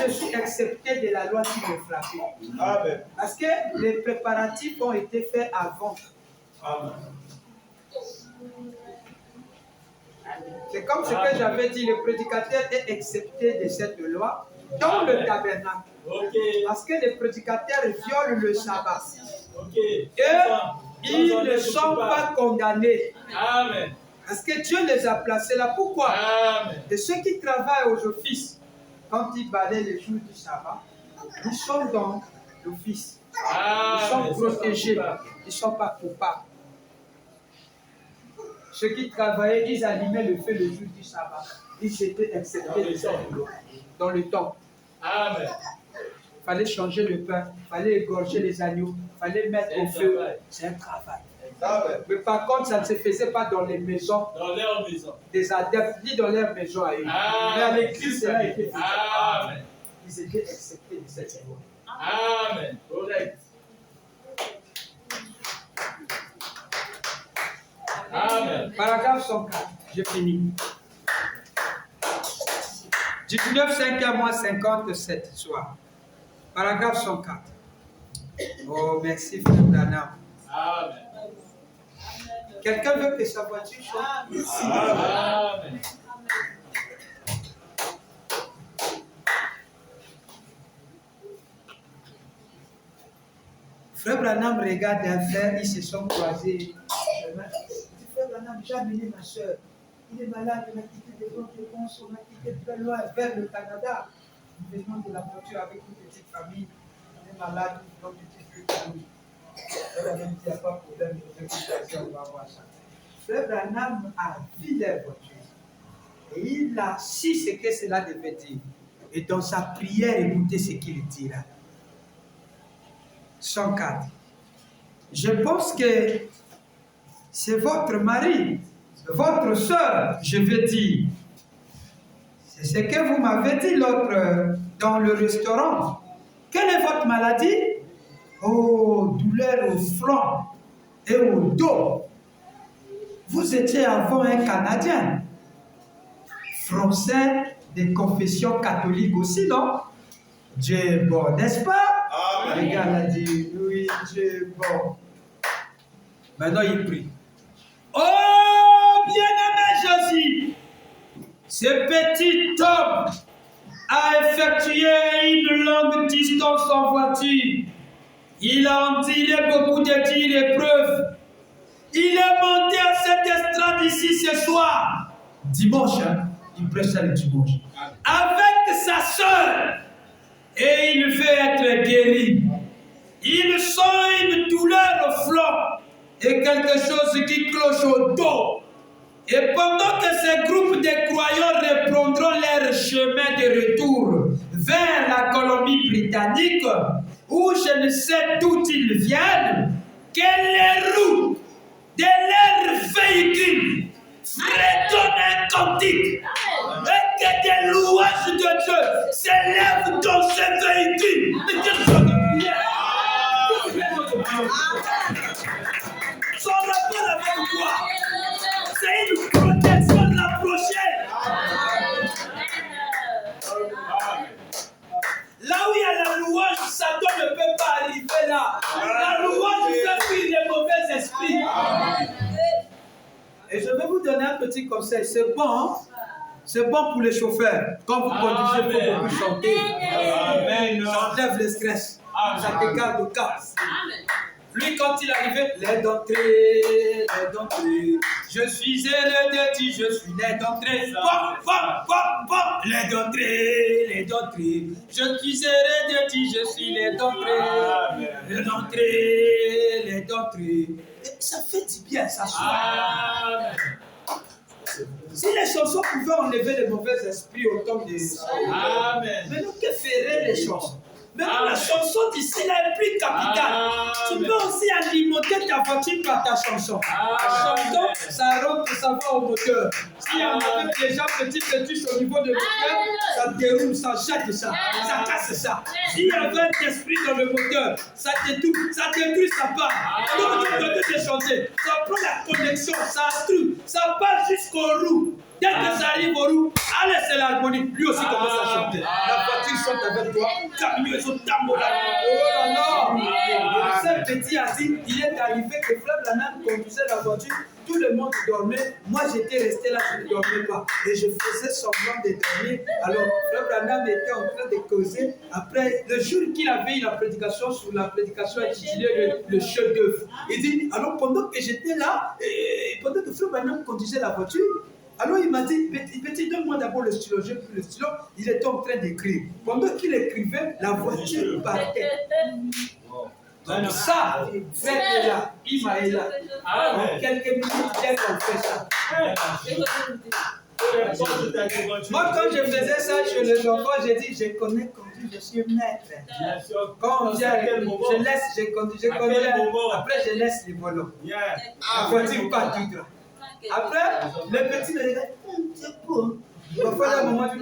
je suis accepté de la loi qui me frappait. Amen. Parce que les préparatifs ont été faits avant. Amen. C'est comme ce que j'avais dit, le prédicateur est accepté de cette loi dans le tabernacle. Okay. Parce que les prédicateurs violent le sabbat. Okay. Et ils ne sont pas condamnés. Amen. Parce que Dieu les a placés là. Pourquoi? Amen. Et ceux qui travaillent aux offices, quand ils balaient les jours du sabbat, ils sont dans l'office. Ils sont protégés. Ils ne sont pas coupables. Ceux qui travaillaient, ils allumaient le feu le jour du sabbat. Ils étaient acceptés dans le temps. Amen. Il fallait changer le pain, il fallait égorger les agneaux, il fallait mettre au feu. C'est un travail. Amen. Mais par contre, ça ne se faisait pas dans les maisons, dans leur maison, des adeptes, ni dans leur maison à eux. Mais à l'église, cela a été fait. Amen. Ils étaient acceptés de cette loi. Amen. Correct. Amen. Paragraphe 104, j'ai fini. 19, 5 mois 57 soir. Paragraphe 104. Oh, merci, frère Branham. Amen. Quelqu'un veut que sa voiture chante? Amen. Frère Branham regarde un frère, ils se sont croisés. Frère Branham, j'ai amené ma soeur. Il est malade, il a quitté des autres réponses, on a quitté très loin vers le Canada. Nous venons de la voiture avec une petite famille. On est malade, nous avons une petite famille. Elle a même dit, il n'y a pas de problème de réputation, on va voir ça. Frère Branham a vu la voiture. Et il a su ce que cela devait dire. Et dans sa prière, écoutez ce qu'il dira. 104. Je pense que c'est votre mari, votre soeur, je veux dire. C'est ce que vous m'avez dit l'autre dans le restaurant. Quelle est votre maladie? Oh, douleur au flanc et au dos. Vous étiez avant un Canadien. Français de confession catholique aussi, non? Dieu est bon, n'est-ce pas? Amen. Le gars a dit, oui, Dieu est bon. Maintenant, il prie. Oh, bien-aimé Jésus, ce petit homme a effectué une longue distance en voiture. Il a enduré beaucoup de dires et épreuves. Il est monté à cette estrade ici ce soir. Dimanche, hein? Il prêchait le dimanche. Avec sa soeur. Et il veut être guéri. Il sent une douleur au flanc et quelque chose qui cloche au dos. Et pendant que ces groupes de croyants reprendront leur chemin de retour vers la Colombie-Britannique, où je ne sais d'où ils viennent, que les roues de leur véhicule fredonnent un cantique et que des louanges de Dieu s'élèvent dans ce véhicule. Mais quelle chose de prière! Son rapport avec quoi? C'est une protection de la prochaine. Là où il y a la louange, Satan ne peut pas arriver là. La louange fait fuir les mauvais esprits. Et je vais vous donner un petit conseil. C'est bon, hein? C'est bon pour les chauffeurs. Quand vous conduisez, il faut beaucoup chanter. Amen. Ça enlève le stress. Ça te garde au cap. Lui, quand il arrivait, l'aide d'entrée, je suis heureux de dire, je suis l'aide d'entrée. L'aide d'entrée, je suis heureux de dire, je suis l'aide d'entrée. Ça fait du bien, ça soit. Si les chansons pouvaient enlever les mauvais esprits au temps des... Amen. Mais nous, que feraient les chansons? Maintenant, la chanson d'ici là est plus capitale. Tu peux aussi alimenter ta voiture par ta chanson. La chanson, ça rentre, ça va au moteur. S'il y a déjà petit touche au niveau de moteur, ça déroule, ça jette ça, ça casse ça. S'il y avait un esprit dans le moteur, ça détruit, ça part. Donc, tu peux te chanter. Ça prend la connexion, ça truc, ça part jusqu'aux roues. Dès que ça arrive aux roues, allez, c'est l'harmonie. Lui aussi commence à chanter. La voiture sont avec toi. Oh là là. Ce petit a dit, il est arrivé que Frère Branham conduisait la voiture. Tout le monde dormait. Moi, j'étais resté là, je ne dormais pas. Et je faisais semblant de dormir. Alors, Frère Branham était en train de causer. Après, le jour qu'il avait eu la prédication, sur la prédication intitulée le chef-d'œuvre, il dit, alors pendant que j'étais là, et pendant que Frère Branham conduisait la voiture, alors il m'a dit, petit, donne-moi d'abord le stylo. J'ai pris le stylo. Il était en train d'écrire. Pendant qu'il écrivait, la voiture partait. Donc ça, faites là, Imaëla. En quelques minutes, dès qu'on fait ça. Moi, quand je faisais ça chez les enfants, j'ai dit, je connais conduire, je suis maître. Quand je laisse, je conduis, je connais. Après, je laisse les volants. La voiture pas tout droit. Après, le petit me regarde, c'est beau. Parfois, là, maman, tu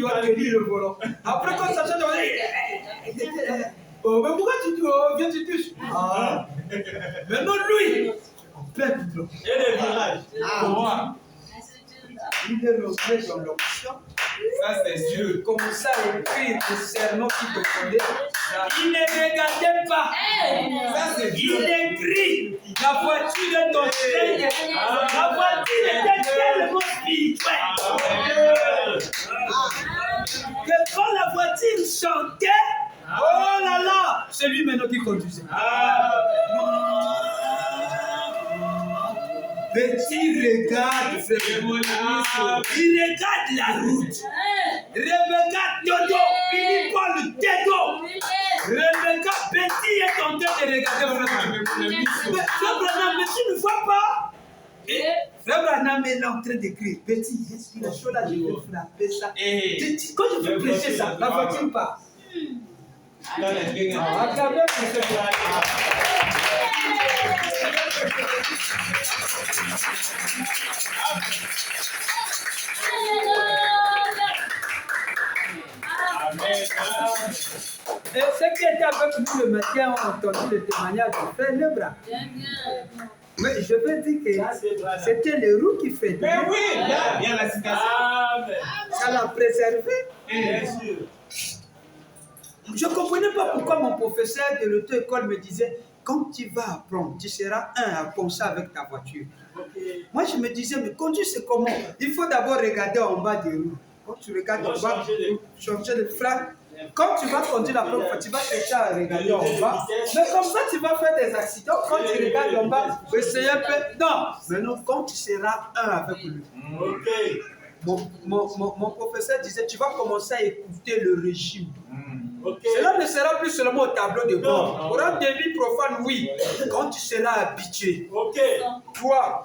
vas tenir le volant. Après, quand ça change, oh, mais pourquoi tu viens, tu touches? Ah. Maintenant, lui, en plein boulot. Et les virages. Il est rentré dans l'option. Ça, c'est Dieu. Commença à écrire le sermon qu'il demandait. Il ne regardait pas. Ça, c'est Dieu. Il écrit. La voiture est en train. La voiture était tellement spirituelle. Que quand la voiture chantait, oh là là, c'est lui maintenant qui conduisait. Petit regarde, il regarde la route. Rebecca Dodo, il prend le Dodo. Rebecca Petit est en train de regarder. Mais Frère Branham, mais tu ne vois pas? Frère Branham est là en train d'écrire. Petit, est-ce qu'il est chaud là? Je vais frapper ça. Quand je veux prêcher ça, la voiture passe. À travers et ceux qui étaient avec nous le matin ont entendu le témoignage de Frère Lebras. Mais je veux dire que c'était le roux qui fait. Mais oui, il y a la citation. Ça l'a préservé. Bien sûr. Je ne comprenais pas pourquoi mon professeur de l'auto-école me disait, quand tu vas apprendre, tu seras à penser avec ta voiture. Moi, je me disais, mais conduire, c'est comment? Il faut d'abord regarder en bas des roues. Quand tu regardes en bas, changer de flamme. Quand tu vas conduire la première fois, tu vas chercher à regarder en bas. Mais comme ça, tu vas faire des accidents. Quand tu regardes en bas, essayer un peu. Non, mais non, quand tu seras un avec lui. Mon professeur disait, tu vas commencer à écouter le régime. Cela ne sera plus seulement au tableau de bord. Pour un débit profane, oui. Quand tu seras habitué, toi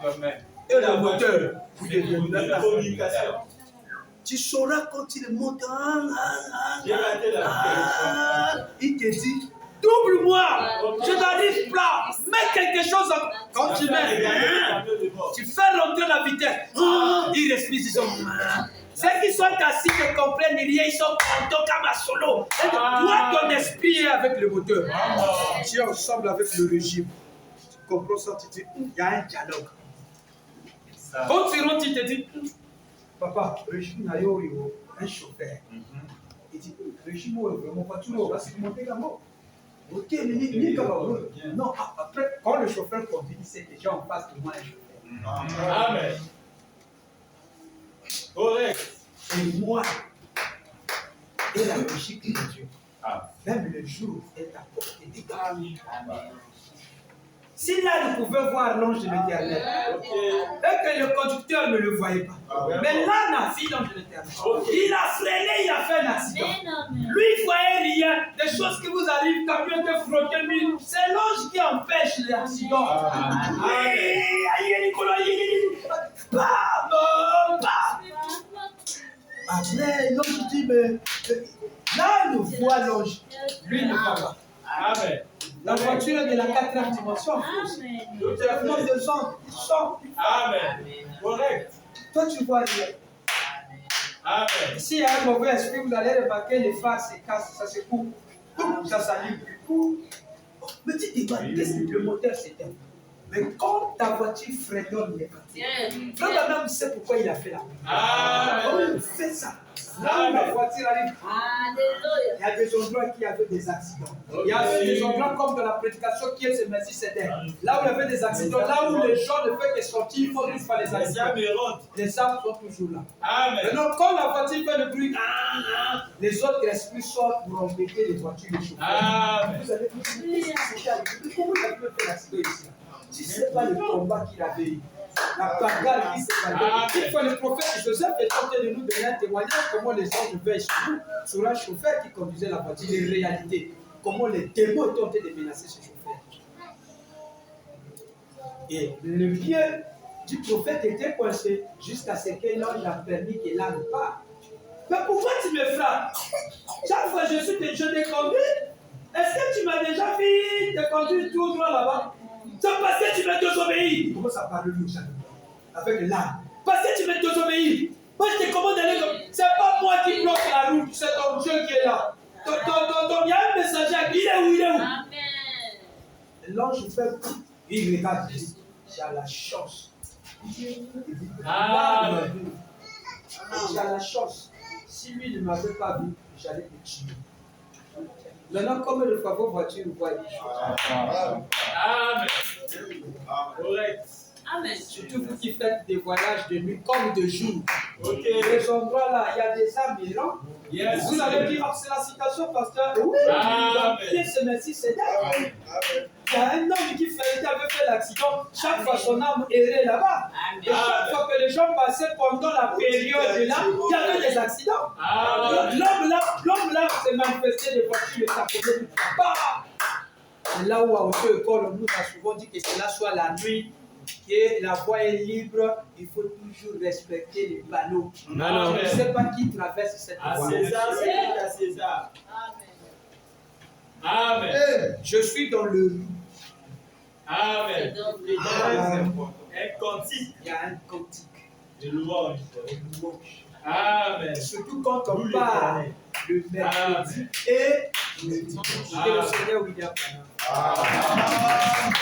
et le moteur, vous deviendrez la communication. Tu sauras quand il monte. Il te dit, double-moi, je n'arrive pas, mets quelque chose. Quand tu mets, tu fais rentrer la vitesse. Il respire, ils sont. Ceux qui sont assis ne comprennent rien, ils sont contents comme un solo. Toi, ton esprit est avec le moteur. Tu es ensemble avec le régime. Tu comprends ça, tu dis, il y a un dialogue. Quand tu rentres, il te dit, papa, régime n'a un chauffeur. Il dit, régime, mon voiture, va se monter là-bas. Ok, mais non, après, quand le chauffeur conduit, c'est déjà en face de moi un chauffeur. Amen. Correct. Et moi, et la logique de Dieu, même le jour est à portée des gars. Si là, nous pouvions voir l'ange de l'Éternel, et que le conducteur ne le voyait pas. Mais là, on a vu l'ange de l'Éternel. Il a freiné, il a fait un accident. Lui, il ne voyait rien. Des choses qui vous arrivent, camion de frotté, c'est l'ange qui empêche l'accident. Après, l'ange dit, mais là, nous voit l'ange. Lui, ne voit pas. Amen. La voiture est de la 4e dimension. Le téléphone de sang, il sort. Amen. Correct. Toi, tu vois rien. Amen. S'il y a un mauvais esprit, vous allez remarquer les phares se cassent, ça se coupe. Ça s'allume plus. Mais tu te dis, qu'est-ce que le moteur s'éteint? Mais quand ta voiture fredonne les fatigues, Frère Branham sait pourquoi il a fait la. Comment il fait ça? Là où la voiture arrive, Alléluia. il y a des endroits qui avaient des accidents. Il y a des endroits comme dans la prédication qui est ce merci c'était. Là où il y avait des accidents, là où les gens ne font que sortir, il faut juste faire les accidents. Les arbres sont toujours là. Amen. Maintenant, quand la voiture fait le bruit, les autres esprits sortent pour embêter les voitures, les chauffeurs. Amen. Vous avez dit, comment il a pu faire l'accident ici? Si ce n'est pas le combat qu'il avait eu, la bagarre qui s'est passée. Il faut le prophète Joseph est tenté de nous donner un témoignage comment les gens veillent sur un chauffeur qui conduisait la voiture, les réalités, comment les démons ont tenté de menacer ce chauffeur. Et le pied du prophète était coincé jusqu'à ce que l'ange a permis que l'âme parte. Mais pourquoi tu me frappes? Chaque fois que je t'ai conduit, est-ce que tu m'as déjà vu te conduire tout droit là-bas? C'est parce que tu m'as désobéi. Il commence à parler lui avec l'âme. Parce que tu m'as désobéi. Moi je te commande d'aller comme. C'est pas moi qui bloque la route, c'est ton Dieu qui est là. Il y a un messager, il est où? Il est où? Amen. L'ange fait. Il regarde, il dit, j'ai la chance. Amen. J'ai la chance. Si lui ne m'avait pas vu, j'allais te tuer. Maintenant, comme le faveur voiture, vous voyez. Amen. Correct. Amen. Surtout vous qui faites des voyages de nuit comme de jour. Ok. Les endroits là, il y a des âmes errants. Yes. Vous allez dire, c'est la citation, pasteur. Oui. Amen. Qui est ce merci, c'est d'être. Il y a un homme qui avait fait l'accident. Chaque fois son âme errait là-bas. Et chaque fois que les gens passaient pendant la période là, il y avait des accidents. L'homme là s'est manifesté de voitures et ça faisait du tabac. C'est là où à auto-école, on nous a souvent dit que cela soit la nuit, que la voie est libre, il faut toujours respecter les panneaux. Amen. Je ne sais pas qui traverse cette voie. À César, c'est à César. Amen. Je suis dans le. Amen. Un cantique Il y a un cantique. de louange. Amen. Surtout quand on parle le mercredi et le dimanche. Que le Seigneur William. Amen.